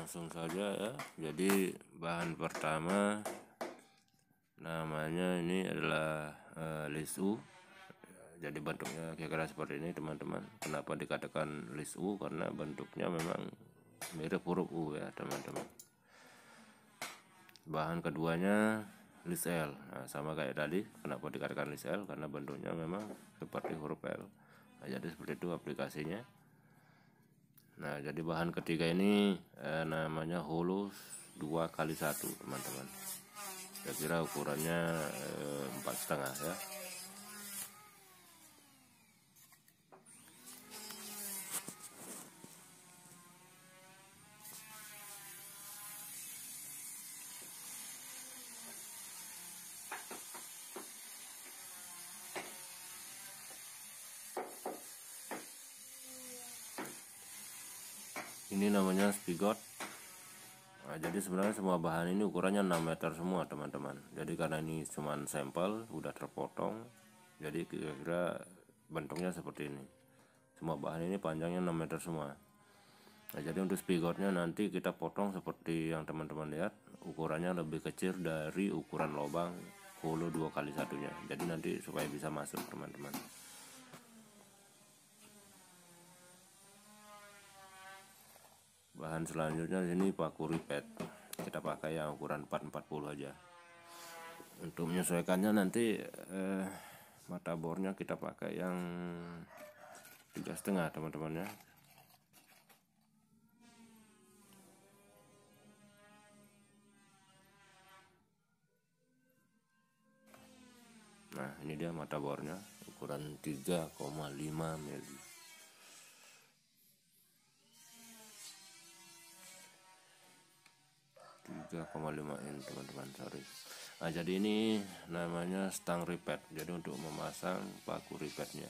langsung saja ya. Jadi bahan pertama namanya ini adalah list U. Jadi bentuknya kira-kira seperti ini teman-teman. Kenapa dikatakan list U? Karena bentuknya memang mirip huruf U ya teman-teman. Bahan keduanya list L. Nah, sama kayak tadi. Kenapa dikatakan list L? Karena bentuknya memang seperti huruf L. Nah, jadi seperti itu aplikasinya. Nah, jadi bahan ketiga ini namanya holo 2x1 teman-teman. Saya kira ukurannya 4,5 ya. Ini namanya spigot. Nah, jadi sebenarnya semua bahan ini ukurannya 6 meter semua teman-teman. Jadi karena ini cuma sampel udah terpotong, jadi kira-kira bentuknya seperti ini. Semua bahan ini panjangnya 6 meter semua. Nah, jadi untuk spigotnya nanti kita potong seperti yang teman-teman lihat, ukurannya lebih kecil dari ukuran lubang holo 2x1-nya. Jadi nanti supaya bisa masuk teman-teman. Bahan selanjutnya ini paku ripet. Kita pakai yang ukuran 440 aja. Untuk menyesuaikannya nanti mata bornya kita pakai yang 3,5 teman-teman ya. Nah, ini dia mata bornya ukuran 3,5 mili. 3,5 in teman-teman, sorry. Nah, jadi ini namanya stang ripet. Jadi untuk memasang paku ripetnya.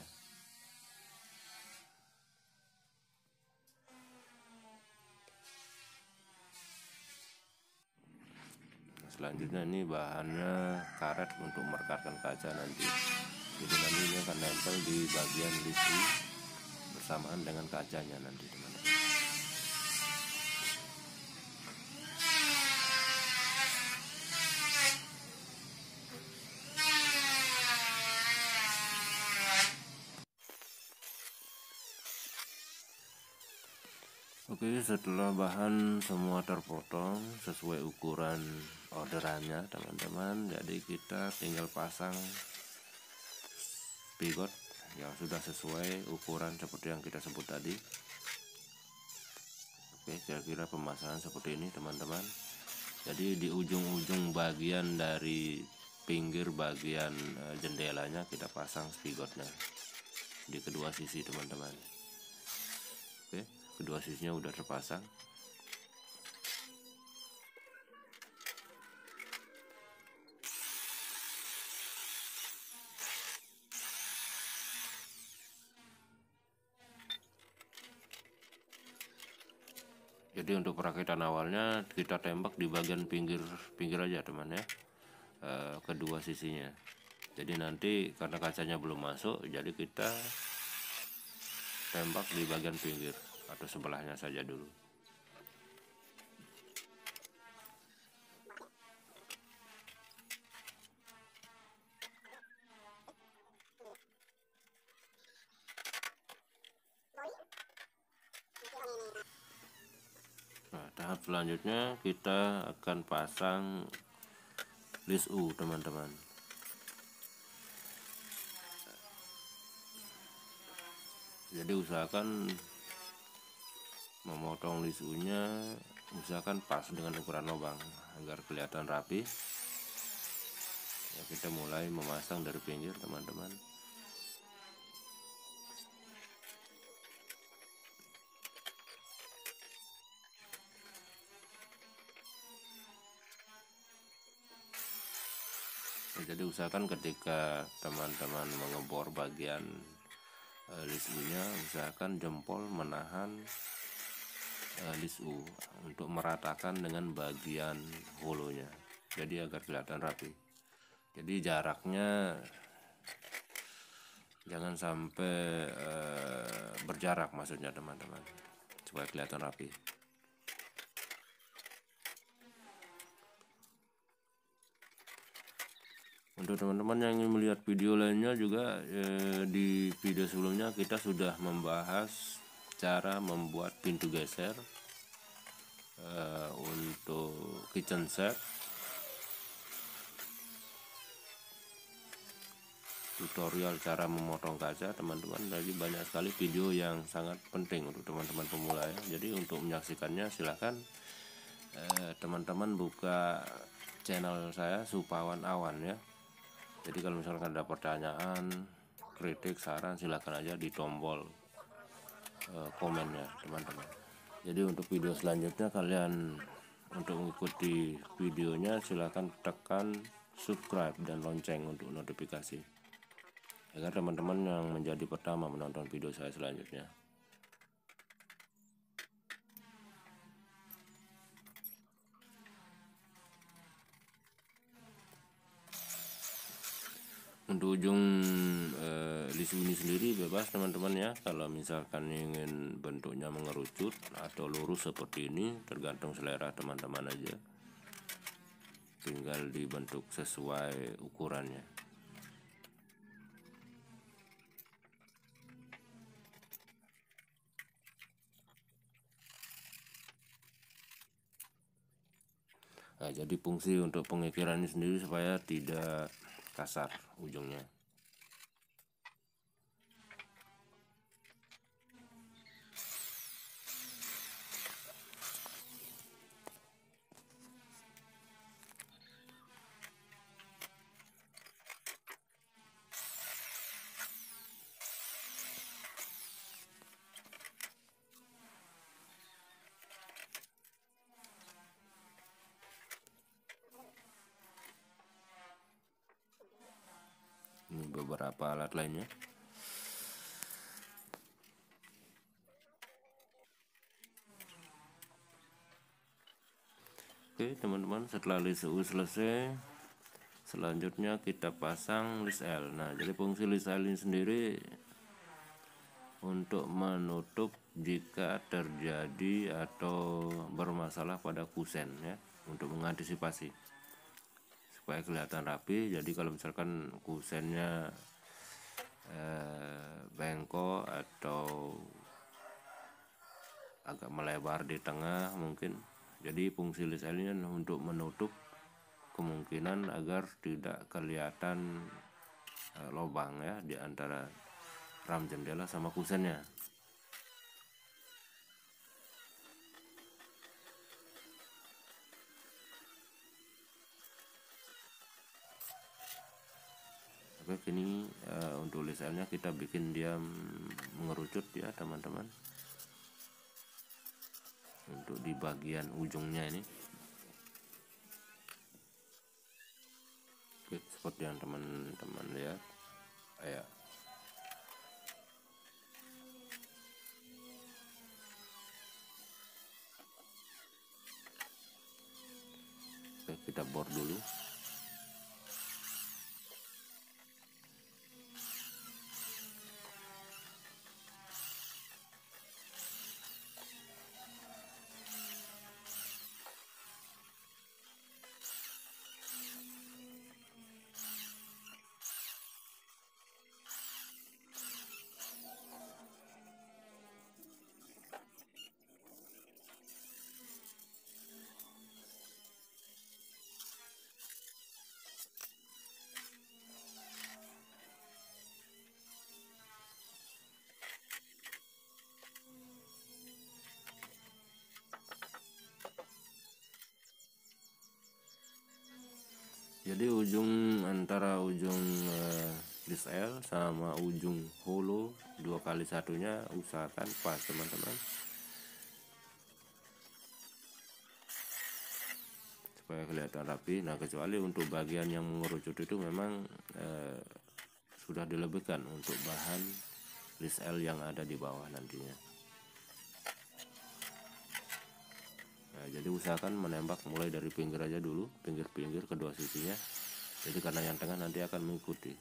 Nah, selanjutnya ini bahannya karet untuk merekatkan kaca nanti. Jadi nanti ini akan nempel di bagian list bersamaan dengan kacanya nanti teman-teman. Oke, setelah bahan semua terpotong sesuai ukuran orderannya teman-teman, jadi kita tinggal pasang spigot yang sudah sesuai ukuran seperti yang kita sebut tadi. Oke, kira-kira pemasangan seperti ini teman-teman. Jadi di ujung-ujung bagian dari pinggir bagian jendelanya kita pasang spigotnya di kedua sisi teman-teman. Oke, kedua sisinya udah terpasang. Jadi untuk perakitan awalnya kita tembak di bagian pinggir aja teman ya, kedua sisinya. Jadi nanti karena kacanya belum masuk, jadi kita tembak di bagian pinggir atau sebelahnya saja dulu. Nah, tahap selanjutnya kita akan pasang list U teman-teman. Jadi usahakan memotong list U-nya, usahakan pas dengan ukuran lubang agar kelihatan rapi. Ya, kita mulai memasang dari pinggir teman-teman. Jadi usahakan ketika teman-teman mengebor bagian list U-nya, usahakan jempol menahan list U untuk meratakan dengan bagian holonya, jadi agar kelihatan rapi. Jadi jaraknya jangan sampai berjarak, maksudnya teman-teman, supaya kelihatan rapi. Untuk teman-teman yang ingin melihat video lainnya juga, di video sebelumnya kita sudah membahas cara membuat pintu geser untuk kitchen set, tutorial cara memotong kaca teman-teman. Jadi banyak sekali video yang sangat penting untuk teman-teman pemula ya. Jadi untuk menyaksikannya silahkan teman-teman buka channel saya Supawan Awan ya. Jadi kalau misalkan ada pertanyaan, kritik, saran, silahkan aja di tombol komennya teman-teman. Jadi untuk video selanjutnya kalian untuk mengikuti videonya silahkan tekan subscribe dan lonceng untuk notifikasi agar teman-teman yang menjadi pertama menonton video saya selanjutnya. Untuk ujung lisu ini sendiri bebas teman-teman ya. Kalau misalkan ingin bentuknya mengerucut atau lurus seperti ini tergantung selera teman-teman aja, tinggal dibentuk sesuai ukurannya. Nah, jadi fungsi untuk pengikiran ini sendiri supaya tidak kasar ujungnya. Ini beberapa alat lainnya. Oke teman-teman, setelah list U selesai, selanjutnya kita pasang list L. Nah jadi fungsi list L ini sendiri untuk menutup jika terjadi atau bermasalah pada kusen ya, untuk mengantisipasi supaya kelihatan rapi. Jadi kalau misalkan kusennya bengkok atau agak melebar di tengah mungkin, jadi fungsi list L ini untuk menutup kemungkinan agar tidak kelihatan lubang ya di antara ram jendela sama kusennya. Oke, ini untuk list L-nya kita bikin dia mengerucut ya teman-teman. Untuk di bagian ujungnya ini. Oke, seperti yang teman-teman lihat. Ya. Oke, kita bor dulu. Jadi antara ujung list L sama ujung holo 2x1-nya usahakan pas teman-teman, supaya kelihatan rapi. Nah kecuali untuk bagian yang mengerucut itu memang sudah dilebihkan untuk bahan list L yang ada di bawah nantinya. Nah, jadi usahakan menembak mulai dari pinggir aja dulu, pinggir-pinggir kedua sisinya. Jadi karena yang tengah nanti akan mengikuti.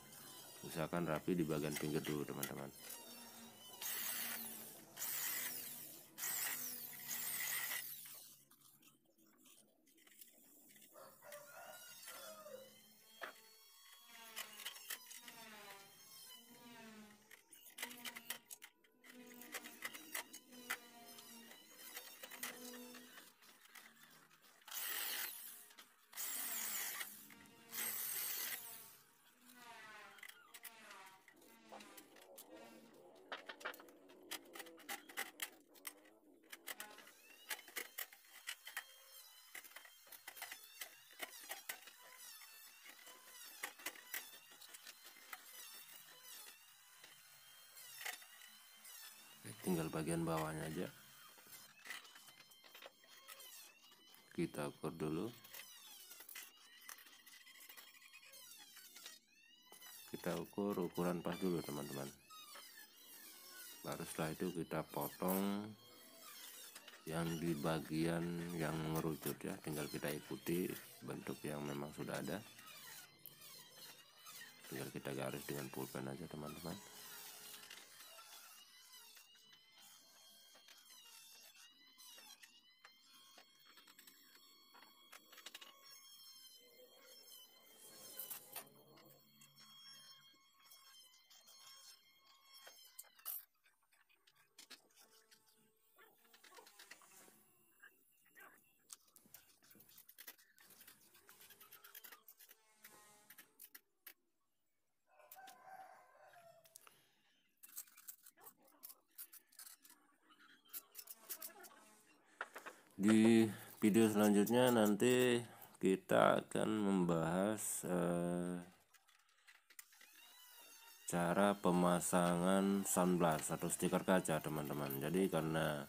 Usahakan rapi di bagian pinggir dulu teman-teman. tinggal bagian bawahnya aja kita ukur dulu. Kita ukur ukuran pas dulu teman-teman, baru setelah itu kita potong yang di bagian yang mengerucut ya, tinggal kita ikuti bentuk yang memang sudah ada, tinggal kita garis dengan pulpen aja teman-teman. Di video selanjutnya nanti kita akan membahas cara pemasangan sunblast atau stiker kaca teman-teman. Jadi karena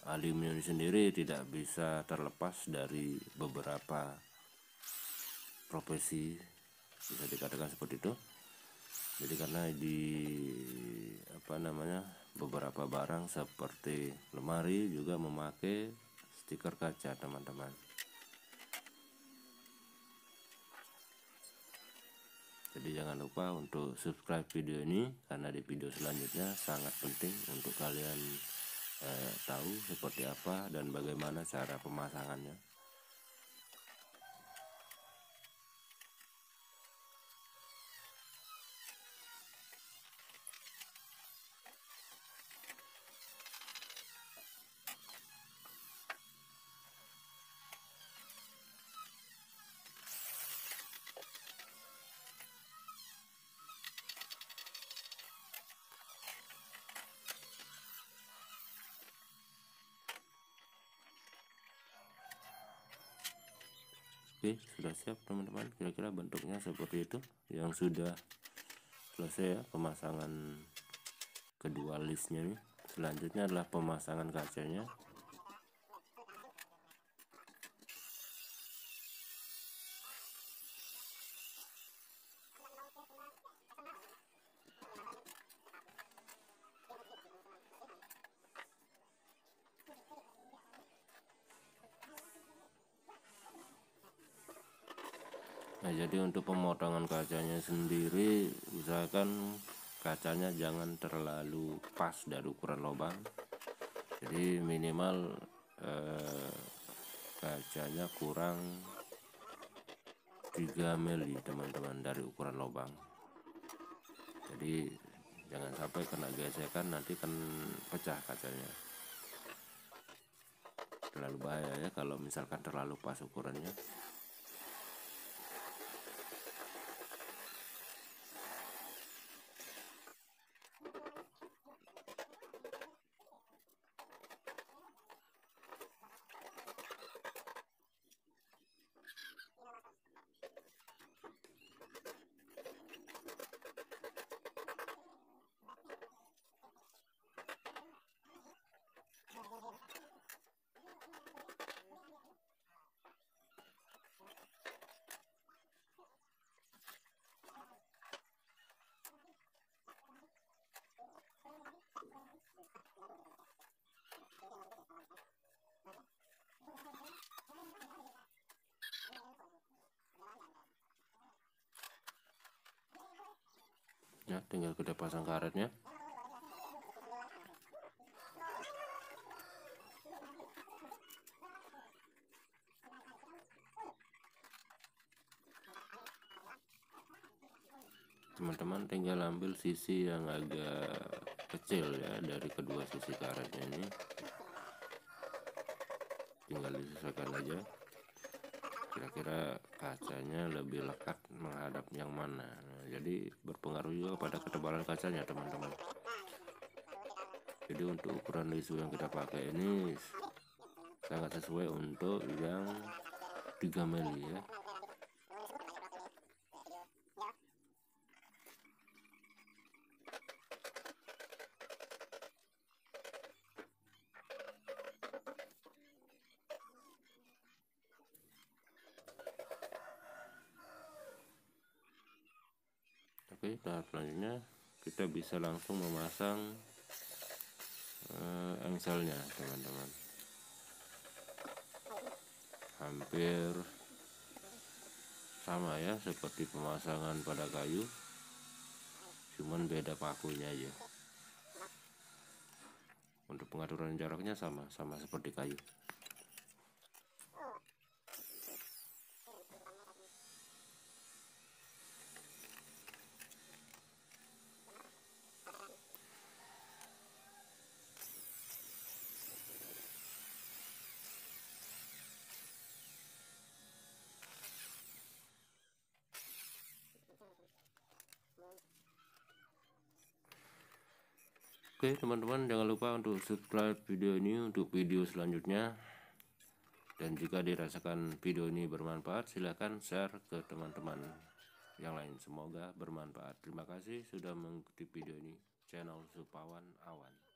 aluminium sendiri tidak bisa terlepas dari beberapa profesi, bisa dikatakan seperti itu. Jadi karena di beberapa barang seperti lemari juga memakai stiker kaca teman-teman. Jadi jangan lupa untuk subscribe video ini, karena di video selanjutnya sangat penting untuk kalian tahu seperti apa dan bagaimana cara pemasangannya. Oke, sudah siap teman-teman, kira-kira bentuknya seperti itu. Yang sudah selesai ya pemasangan kedua listnya nih. Selanjutnya adalah pemasangan kacanya. Nah, jadi untuk pemotongan kacanya sendiri, usahakan kacanya jangan terlalu pas dari ukuran lubang. Jadi minimal kacanya kurang 3 mili teman-teman dari ukuran lubang. Jadi jangan sampai kena gesekan, nanti kan pecah kacanya. Terlalu bahaya ya kalau misalkan terlalu pas ukurannya. Ya, tinggal kita pasang karetnya. Teman-teman tinggal ambil sisi yang agak kecil ya dari kedua sisi karetnya ini, tinggal disesuaikan aja kira-kira kacanya lebih lekat menghadap yang mana. Nah, jadi berpengaruh juga pada ketebalan kacanya teman-teman. Jadi untuk ukuran lisu yang kita pakai ini sangat sesuai untuk yang 3 mili ya. Oke, tahap selanjutnya kita bisa langsung memasang engselnya teman-teman. Hampir sama ya seperti pemasangan pada kayu, cuman beda pakunya aja. Untuk pengaturan jaraknya sama seperti kayu. Oke teman-teman, jangan lupa untuk subscribe video ini untuk video selanjutnya. Dan jika dirasakan video ini bermanfaat, silahkan share ke teman-teman yang lain. Semoga bermanfaat. Terima kasih sudah mengikuti video ini. Channel Supawan Awan.